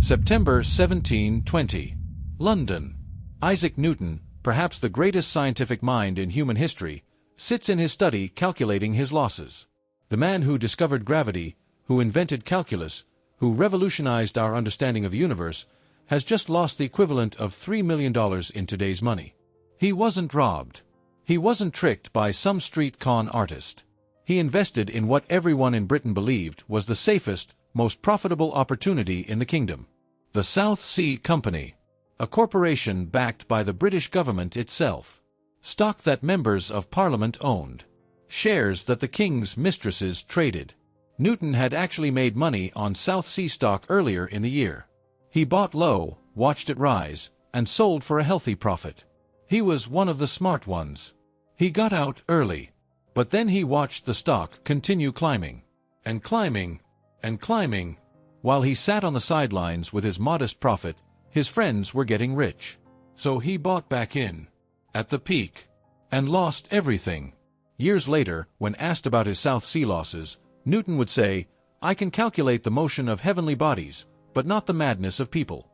September 1720. London. Isaac Newton, perhaps the greatest scientific mind in human history, sits in his study calculating his losses. The man who discovered gravity, who invented calculus, who revolutionized our understanding of the universe, has just lost the equivalent of $3 million in today's money. He wasn't robbed. He wasn't tricked by some street con artist. He invested in what everyone in Britain believed was the safest, most profitable opportunity in the kingdom. The South Sea Company, a corporation backed by the British government itself. Stock that members of Parliament owned. Shares that the king's mistresses traded. Newton had actually made money on South Sea stock earlier in the year. He bought low, watched it rise, and sold for a healthy profit. He was one of the smart ones. He got out early. But then he watched the stock continue climbing. And climbing. And climbing. While he sat on the sidelines with his modest profit, his friends were getting rich. So he bought back in. At the peak. And lost everything. Years later, when asked about his South Sea losses, Newton would say, "I can calculate the motion of heavenly bodies, but not the madness of people."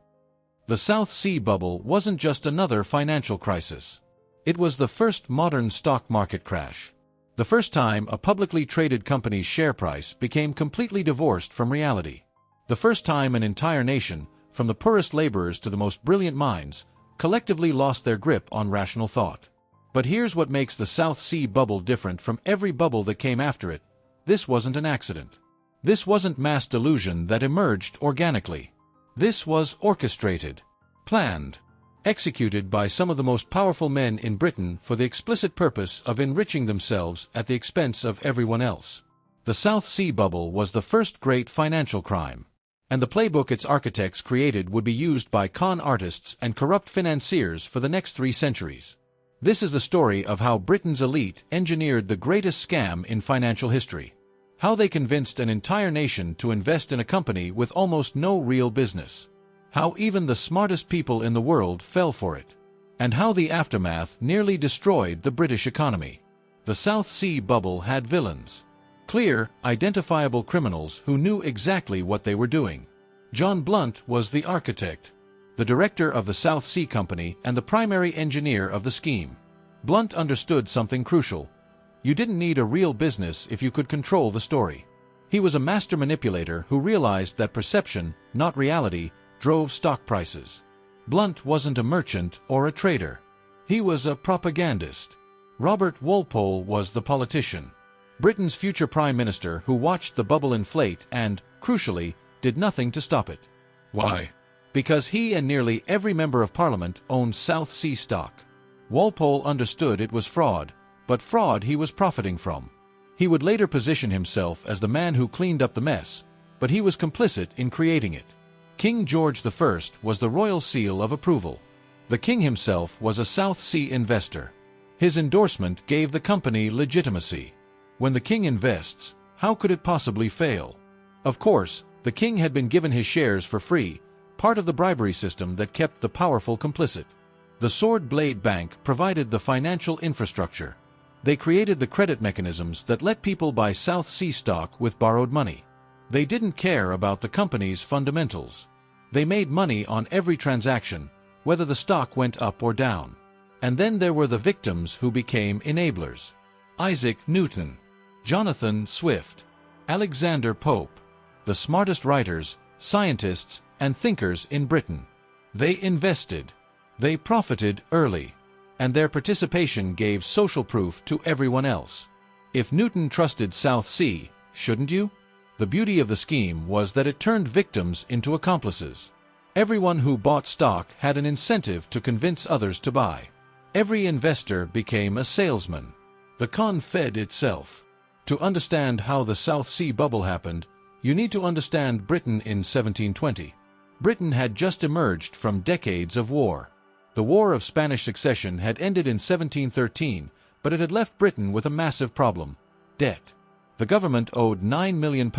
The South Sea bubble wasn't just another financial crisis. It was the first modern stock market crash. The first time a publicly traded company's share price became completely divorced from reality. The first time an entire nation, from the poorest laborers to the most brilliant minds, collectively lost their grip on rational thought. But here's what makes the South Sea bubble different from every bubble that came after it. This wasn't an accident. This wasn't mass delusion that emerged organically. This was orchestrated, planned, executed by some of the most powerful men in Britain for the explicit purpose of enriching themselves at the expense of everyone else. The South Sea bubble was the first great financial crime, and the playbook its architects created would be used by con artists and corrupt financiers for the next 3 centuries. This is the story of how Britain's elite engineered the greatest scam in financial history. How they convinced an entire nation to invest in a company with almost no real business. How even the smartest people in the world fell for it. And how the aftermath nearly destroyed the British economy. The South Sea bubble had villains. Clear, identifiable criminals who knew exactly what they were doing. John Blunt was the architect, the director of the South Sea Company and the primary engineer of the scheme. Blunt understood something crucial. You didn't need a real business if you could control the story. He was a master manipulator who realized that perception, not reality, drove stock prices. Blunt wasn't a merchant or a trader. He was a propagandist. Robert Walpole was the politician. Britain's future prime minister who watched the bubble inflate and, crucially, did nothing to stop it. Why? Because he and nearly every member of Parliament owned South Sea stock. Walpole understood it was fraud, but fraud he was profiting from. He would later position himself as the man who cleaned up the mess, but he was complicit in creating it. King George I was the royal seal of approval. The king himself was a South Sea investor. His endorsement gave the company legitimacy. When the king invests, how could it possibly fail? Of course, the king had been given his shares for free, part of the bribery system that kept the powerful complicit. The Sword Blade Bank provided the financial infrastructure. They created the credit mechanisms that let people buy South Sea stock with borrowed money. They didn't care about the company's fundamentals. They made money on every transaction, whether the stock went up or down. And then there were the victims who became enablers. Isaac Newton, Jonathan Swift, Alexander Pope, the smartest writers, scientists, and thinkers in Britain. They invested. They profited early. And their participation gave social proof to everyone else. If Newton trusted South Sea, shouldn't you? The beauty of the scheme was that it turned victims into accomplices. Everyone who bought stock had an incentive to convince others to buy. Every investor became a salesman. The con fed itself. To understand how the South Sea bubble happened, you need to understand Britain in 1720. Britain had just emerged from decades of war. The War of Spanish Succession had ended in 1713, but it had left Britain with a massive problem: debt. The government owed £9 million,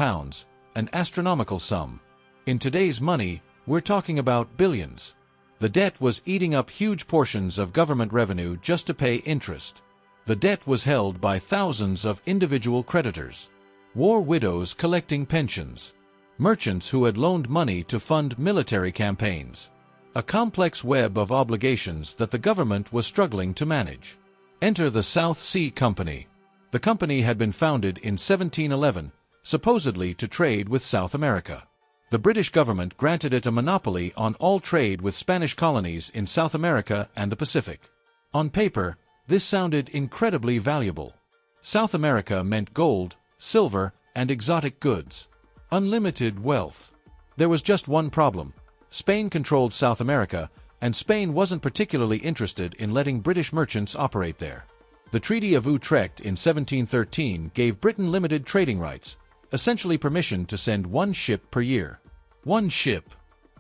an astronomical sum. In today's money, we're talking about billions. The debt was eating up huge portions of government revenue just to pay interest. The debt was held by thousands of individual creditors. War widows collecting pensions. merchants who had loaned money to fund military campaigns. A complex web of obligations that the government was struggling to manage. Enter the South Sea Company. The company had been founded in 1711, supposedly to trade with South America. The British government granted it a monopoly on all trade with Spanish colonies in South America and the Pacific. On paper, this sounded incredibly valuable. South America meant gold, silver, and exotic goods. Unlimited wealth. There was just one problem. Spain controlled South America, and Spain wasn't particularly interested in letting British merchants operate there. The Treaty of Utrecht in 1713 gave Britain limited trading rights, essentially permission to send one ship per year. One ship.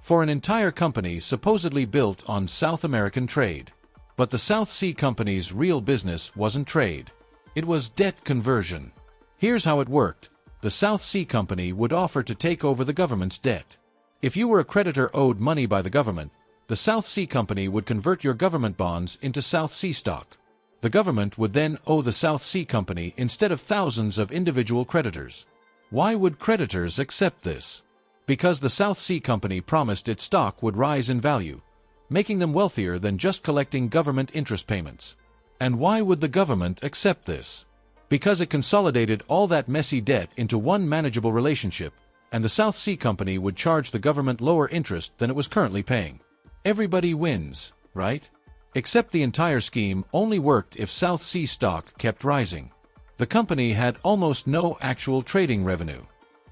For an entire company supposedly built on South American trade. But the South Sea Company's real business wasn't trade. It was debt conversion. Here's how it worked. The South Sea Company would offer to take over the government's debt. If you were a creditor owed money by the government, the South Sea Company would convert your government bonds into South Sea stock. The government would then owe the South Sea Company instead of thousands of individual creditors. Why would creditors accept this? Because the South Sea Company promised its stock would rise in value, making them wealthier than just collecting government interest payments. And why would the government accept this? Because it consolidated all that messy debt into one manageable relationship, and the South Sea Company would charge the government lower interest than it was currently paying. Everybody wins, right? Except the entire scheme only worked if South Sea stock kept rising. The company had almost no actual trading revenue.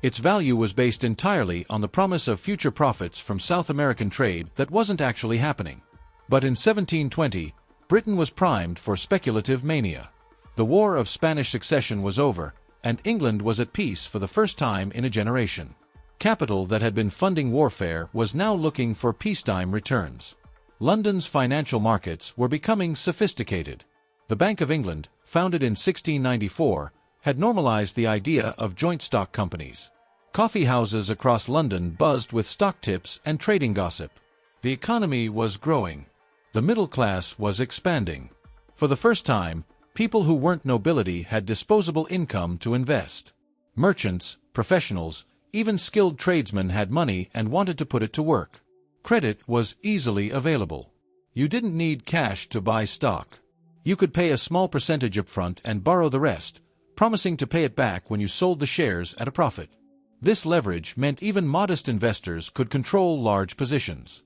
Its value was based entirely on the promise of future profits from South American trade that wasn't actually happening. But in 1720, Britain was primed for speculative mania. The War of Spanish Succession was over, and England was at peace for the first time in a generation. Capital that had been funding warfare was now looking for peacetime returns. London's financial markets were becoming sophisticated. The Bank of England, founded in 1694, had normalized the idea of joint stock companies. Coffee houses across London buzzed with stock tips and trading gossip. The economy was growing. The middle class was expanding. For the first time, people who weren't nobility had disposable income to invest. Merchants, professionals, even skilled tradesmen had money and wanted to put it to work. Credit was easily available. You didn't need cash to buy stock. You could pay a small percentage up front and borrow the rest, promising to pay it back when you sold the shares at a profit. This leverage meant even modest investors could control large positions.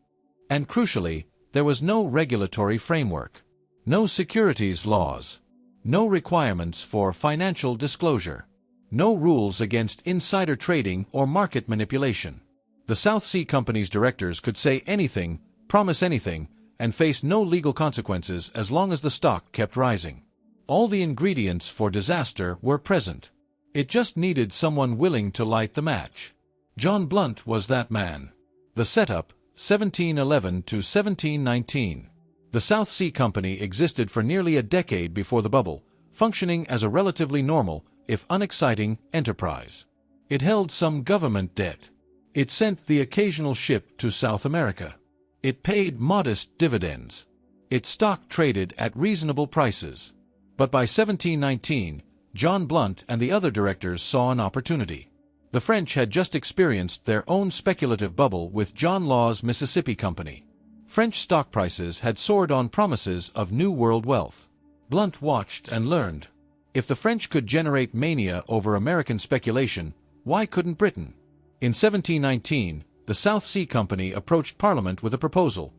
And crucially, there was no regulatory framework. No securities laws. No requirements for financial disclosure. No rules against insider trading or market manipulation. The South Sea Company's directors could say anything, promise anything, and face no legal consequences as long as the stock kept rising. All the ingredients for disaster were present. It just needed someone willing to light the match. John Blunt was that man. The setup, 1711 to 1719. The South Sea Company existed for nearly a decade before the bubble, functioning as a relatively normal, if unexciting, enterprise. It held some government debt. It sent the occasional ship to South America. It paid modest dividends. Its stock traded at reasonable prices. But by 1719, John Blunt and the other directors saw an opportunity. The French had just experienced their own speculative bubble with John Law's Mississippi Company. French stock prices had soared on promises of new world wealth. Blunt watched and learned. If the French could generate mania over American speculation, why couldn't Britain? In 1719, the South Sea Company approached Parliament with a proposal.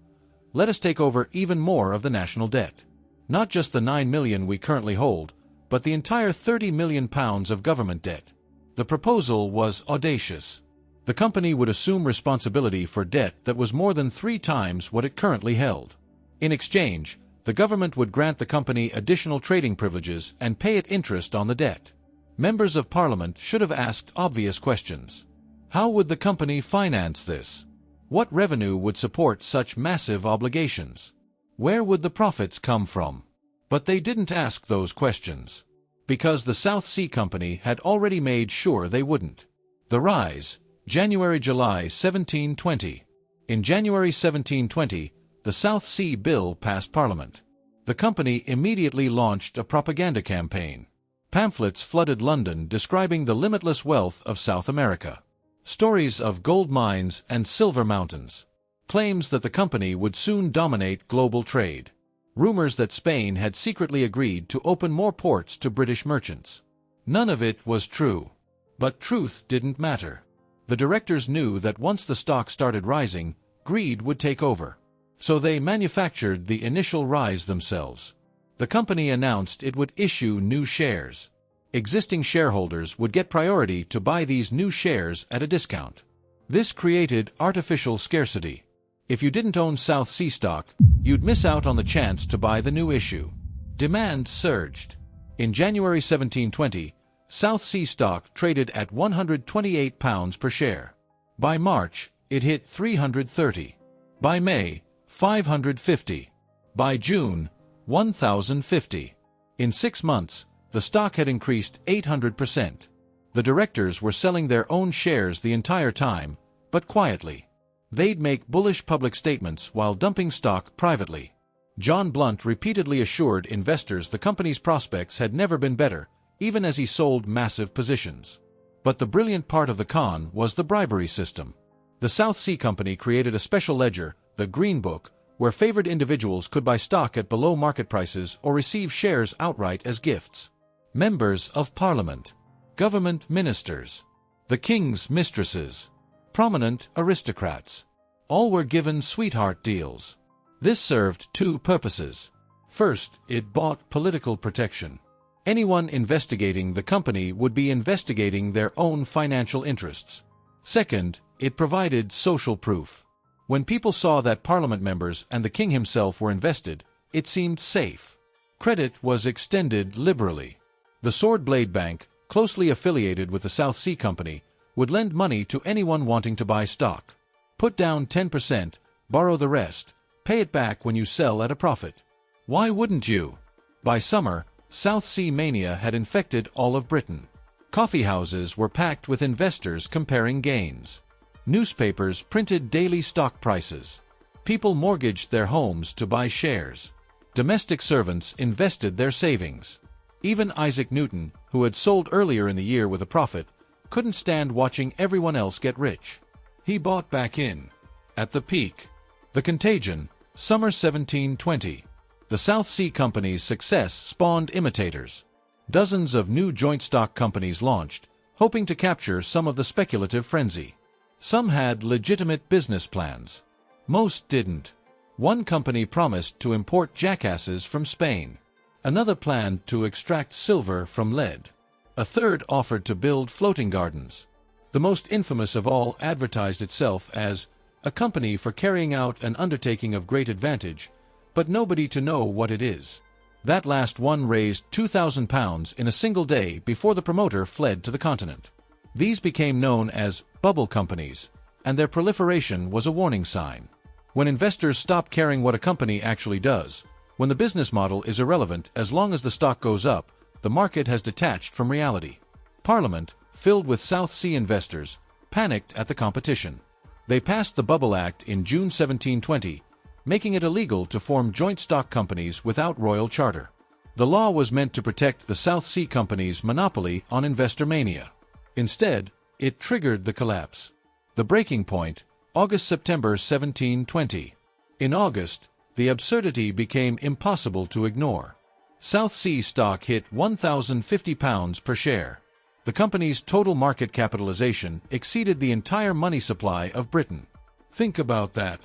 Let us take over even more of the national debt. Not just the 9 million we currently hold, but the entire 30 million pounds of government debt. The proposal was audacious. The company would assume responsibility for debt that was more than 3 times what it currently held. In exchange, the government would grant the company additional trading privileges and pay it interest on the debt. Members of Parliament should have asked obvious questions. How would the company finance this? What revenue would support such massive obligations? Where would the profits come from? But they didn't ask those questions. Because the South Sea Company had already made sure they wouldn't. The rise, January-July 1720. In January 1720, the South Sea Bill passed Parliament. The company immediately launched a propaganda campaign. Pamphlets flooded London describing the limitless wealth of South America. Stories of gold mines and silver mountains. Claims that the company would soon dominate global trade. Rumors that Spain had secretly agreed to open more ports to British merchants. None of it was true. But truth didn't matter. The directors knew that once the stock started rising, greed would take over. So they manufactured the initial rise themselves. The company announced it would issue new shares. Existing shareholders would get priority to buy these new shares at a discount. This created artificial scarcity. If you didn't own South Sea stock, you'd miss out on the chance to buy the new issue. Demand surged. In January 1720, South Sea stock traded at £128 per share. By March, it hit 330. By May, 550. By June, 1,050. In 6 months, the stock had increased 800%. The directors were selling their own shares the entire time, but quietly. They'd make bullish public statements while dumping stock privately. John Blunt repeatedly assured investors the company's prospects had never been better, even as he sold massive positions. But the brilliant part of the con was the bribery system. The South Sea Company created a special ledger, the Green Book, where favored individuals could buy stock at below market prices or receive shares outright as gifts. Members of Parliament, government ministers, the king's mistresses, prominent aristocrats, all were given sweetheart deals. This served two purposes. First, it bought political protection. Anyone investigating the company would be investigating their own financial interests. Second, it provided social proof. When people saw that Parliament members and the king himself were invested, it seemed safe. Credit was extended liberally. The Sword Blade Bank, closely affiliated with the South Sea Company, would lend money to anyone wanting to buy stock. Put down 10%, borrow the rest, pay it back when you sell at a profit. Why wouldn't you? By summer, South Sea mania had infected all of Britain. Coffee houses were packed with investors comparing gains. Newspapers printed daily stock prices. People mortgaged their homes to buy shares. Domestic servants invested their savings. Even Isaac Newton, who had sold earlier in the year with a profit, couldn't stand watching everyone else get rich. He bought back in. At the peak. The contagion, summer 1720. The South Sea Company's success spawned imitators. Dozens of new joint stock companies launched, hoping to capture some of the speculative frenzy. Some had legitimate business plans. Most didn't. One company promised to import jackasses from Spain. Another planned to extract silver from lead. A third offered to build floating gardens. The most infamous of all advertised itself as a company for carrying out an undertaking of great advantage, but nobody to know what it is. That last one raised £2,000 in a single day before the promoter fled to the continent. These became known as bubble companies, and their proliferation was a warning sign. When investors stop caring what a company actually does, when the business model is irrelevant as long as the stock goes up, the market has detached from reality. Parliament, filled with South Sea investors, panicked at the competition. They passed the Bubble Act in June 1720, making it illegal to form joint stock companies without royal charter. The law was meant to protect the South Sea Company's monopoly on investor mania. Instead, it triggered the collapse. The breaking point, August-September 1720. In August, the absurdity became impossible to ignore. South Sea stock hit £1,050 per share. The company's total market capitalization exceeded the entire money supply of Britain. Think about that.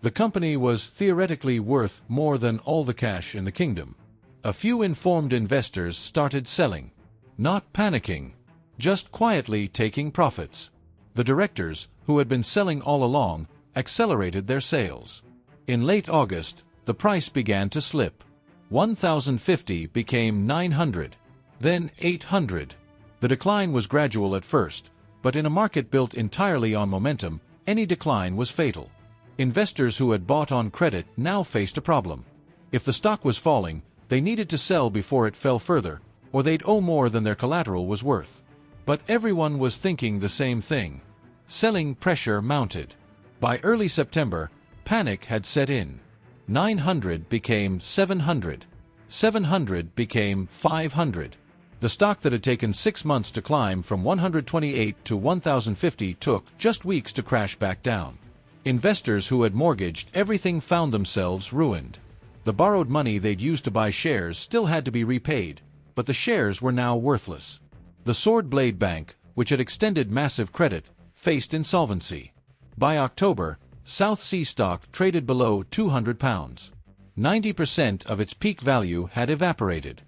The company was theoretically worth more than all the cash in the kingdom. A few informed investors started selling. Not panicking. Just quietly taking profits. The directors, who had been selling all along, accelerated their sales. In late August, the price began to slip. 1,050 became 900, then 800. The decline was gradual at first, but in a market built entirely on momentum, any decline was fatal. Investors who had bought on credit now faced a problem. If the stock was falling, they needed to sell before it fell further, or they'd owe more than their collateral was worth. But everyone was thinking the same thing. Selling pressure mounted. By early September, panic had set in. 900 became 700. 700 became 500. The stock that had taken 6 months to climb from 128 to 1,050 took just weeks to crash back down. Investors who had mortgaged everything found themselves ruined. The borrowed money they'd used to buy shares still had to be repaid, but the shares were now worthless. The Sword Blade Bank, which had extended massive credit, faced insolvency. By October, South Sea stock traded below £200. 90% of its peak value had evaporated.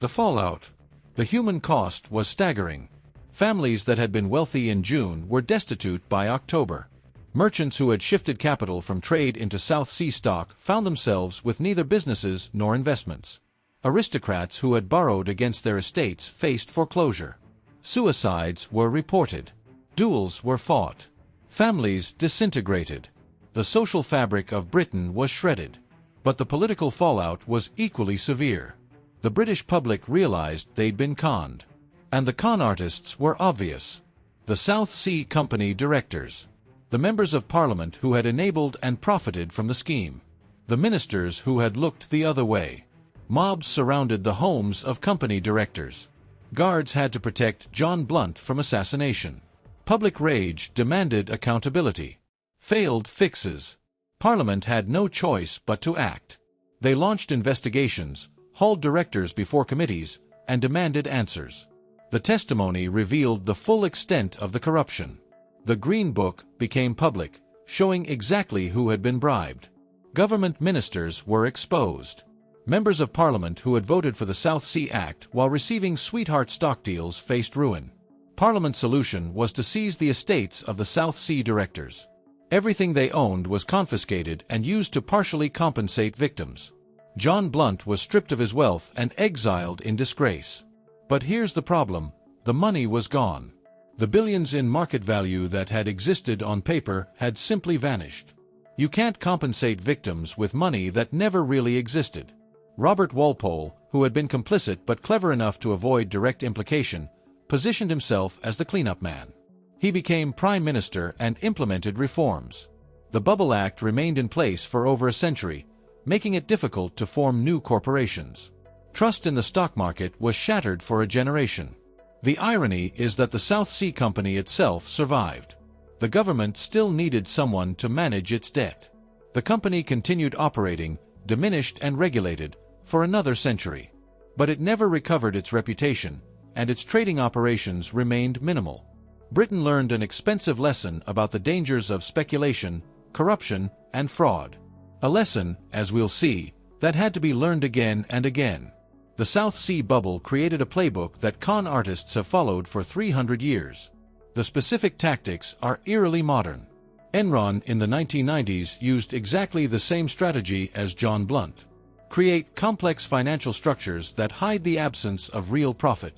The fallout. The human cost was staggering. Families that had been wealthy in June were destitute by October. Merchants who had shifted capital from trade into South Sea stock found themselves with neither businesses nor investments. Aristocrats who had borrowed against their estates faced foreclosure. Suicides were reported. Duels were fought. Families disintegrated. The social fabric of Britain was shredded. But the political fallout was equally severe. The British public realized they'd been conned. And the con artists were obvious. The South Sea Company directors. The members of Parliament who had enabled and profited from the scheme. The ministers who had looked the other way. Mobs surrounded the homes of company directors. Guards had to protect John Blunt from assassination. Public rage demanded accountability. Failed fixes. Parliament had no choice but to act. They launched investigations, hauled directors before committees, and demanded answers. The testimony revealed the full extent of the corruption. The Green Book became public, showing exactly who had been bribed. Government ministers were exposed. Members of Parliament who had voted for the South Sea Act while receiving sweetheart stock deals faced ruin. Parliament's solution was to seize the estates of the South Sea directors. Everything they owned was confiscated and used to partially compensate victims. John Blunt was stripped of his wealth and exiled in disgrace. But here's the problem: the money was gone. The billions in market value that had existed on paper had simply vanished. You can't compensate victims with money that never really existed. Robert Walpole, who had been complicit but clever enough to avoid direct implication, positioned himself as the cleanup man. He became Prime Minister and implemented reforms. The Bubble Act remained in place for over a century, making it difficult to form new corporations. Trust in the stock market was shattered for a generation. The irony is that the South Sea Company itself survived. The government still needed someone to manage its debt. The company continued operating, diminished and regulated, for another century. But it never recovered its reputation, and its trading operations remained minimal. Britain learned an expensive lesson about the dangers of speculation, corruption, and fraud. A lesson, as we'll see, that had to be learned again and again. The South Sea bubble created a playbook that con artists have followed for 300 years. The specific tactics are eerily modern. Enron in the 1990s used exactly the same strategy as John Blunt. Create complex financial structures that hide the absence of real profit.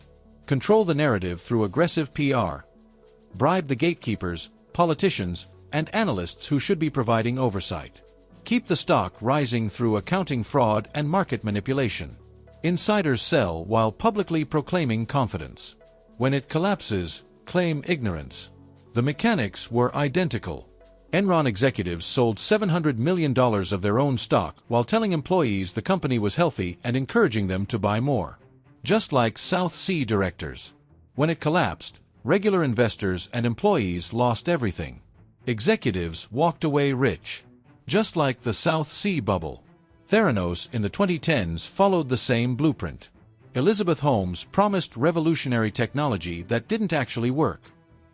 Control the narrative through aggressive PR. Bribe the gatekeepers, politicians, and analysts who should be providing oversight. Keep the stock rising through accounting fraud and market manipulation. Insiders sell while publicly proclaiming confidence. When it collapses, claim ignorance. The mechanics were identical. Enron executives sold $700 million of their own stock while telling employees the company was healthy and encouraging them to buy more. Just like South Sea directors. When it collapsed, regular investors and employees lost everything. Executives walked away rich. Just like the South Sea bubble. Theranos in the 2010s followed the same blueprint. Elizabeth Holmes promised revolutionary technology that didn't actually work.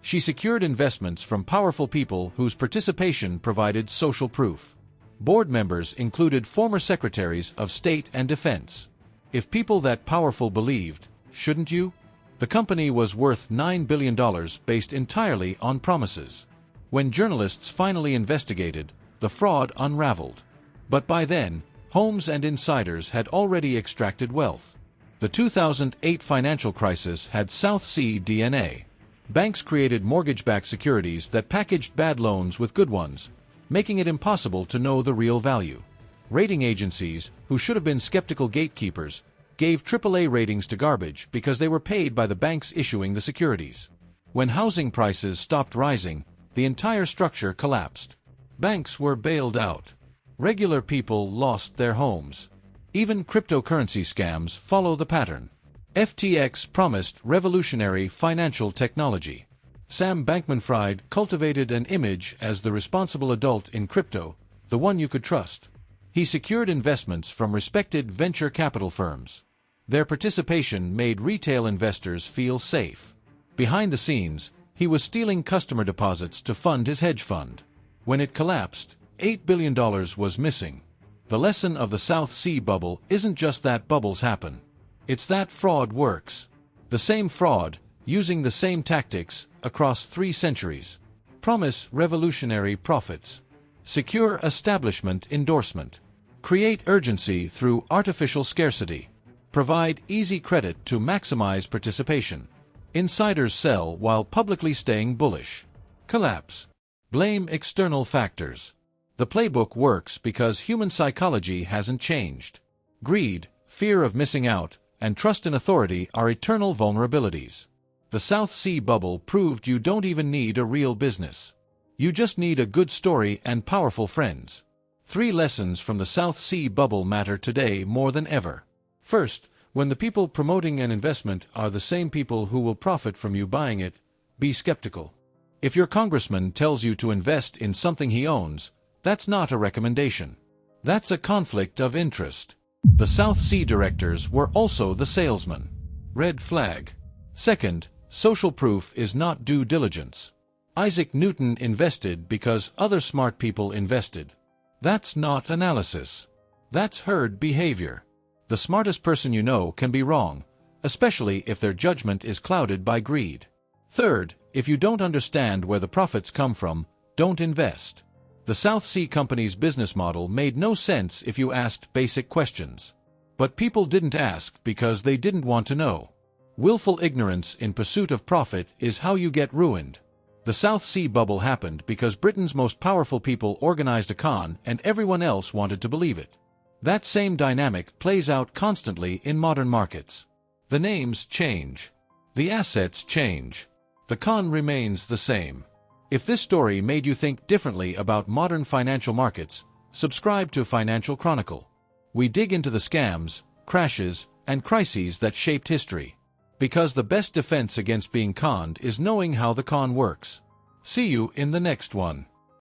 She secured investments from powerful people whose participation provided social proof. Board members included former secretaries of state and defense. If people that powerful believed, shouldn't you? The company was worth $9 billion based entirely on promises. When journalists finally investigated, the fraud unraveled. But by then, Holmes and insiders had already extracted wealth. The 2008 financial crisis had South Sea DNA. Banks created mortgage-backed securities that packaged bad loans with good ones, making it impossible to know the real value. Rating agencies, who should have been skeptical gatekeepers, gave AAA ratings to garbage because they were paid by the banks issuing the securities. When housing prices stopped rising, the entire structure collapsed. Banks were bailed out. Regular people lost their homes. Even cryptocurrency scams follow the pattern. FTX promised revolutionary financial technology. Sam Bankman-Fried cultivated an image as the responsible adult in crypto, the one you could trust. He secured investments from respected venture capital firms. Their participation made retail investors feel safe. Behind the scenes, he was stealing customer deposits to fund his hedge fund. When it collapsed, $8 billion was missing. The lesson of the South Sea bubble isn't just that bubbles happen. It's that fraud works. The same fraud, using the same tactics, across 3 centuries. Promise revolutionary profits. Secure establishment endorsement. Create urgency through artificial scarcity. Provide easy credit to maximize participation. Insiders sell while publicly staying bullish. Collapse. Blame external factors. The playbook works because human psychology hasn't changed. Greed, fear of missing out, and trust in authority are eternal vulnerabilities. The South Sea bubble proved you don't even need a real business. You just need a good story and powerful friends. 3 lessons from the South Sea bubble matter today more than ever. First, when the people promoting an investment are the same people who will profit from you buying it, be skeptical. If your congressman tells you to invest in something he owns, that's not a recommendation. That's a conflict of interest. The South Sea directors were also the salesmen. Red flag. Second, social proof is not due diligence. Isaac Newton invested because other smart people invested. That's not analysis. That's herd behavior. The smartest person you know can be wrong, especially if their judgment is clouded by greed. Third, if you don't understand where the profits come from, don't invest. The South Sea Company's business model made no sense if you asked basic questions. But people didn't ask because they didn't want to know. Willful ignorance in pursuit of profit is how you get ruined. The South Sea bubble happened because Britain's most powerful people organized a con and everyone else wanted to believe it. That same dynamic plays out constantly in modern markets. The names change. The assets change. The con remains the same. If this story made you think differently about modern financial markets, subscribe to Financial Chronicle. We dig into the scams, crashes, and crises that shaped history. Because the best defense against being conned is knowing how the con works. See you in the next one.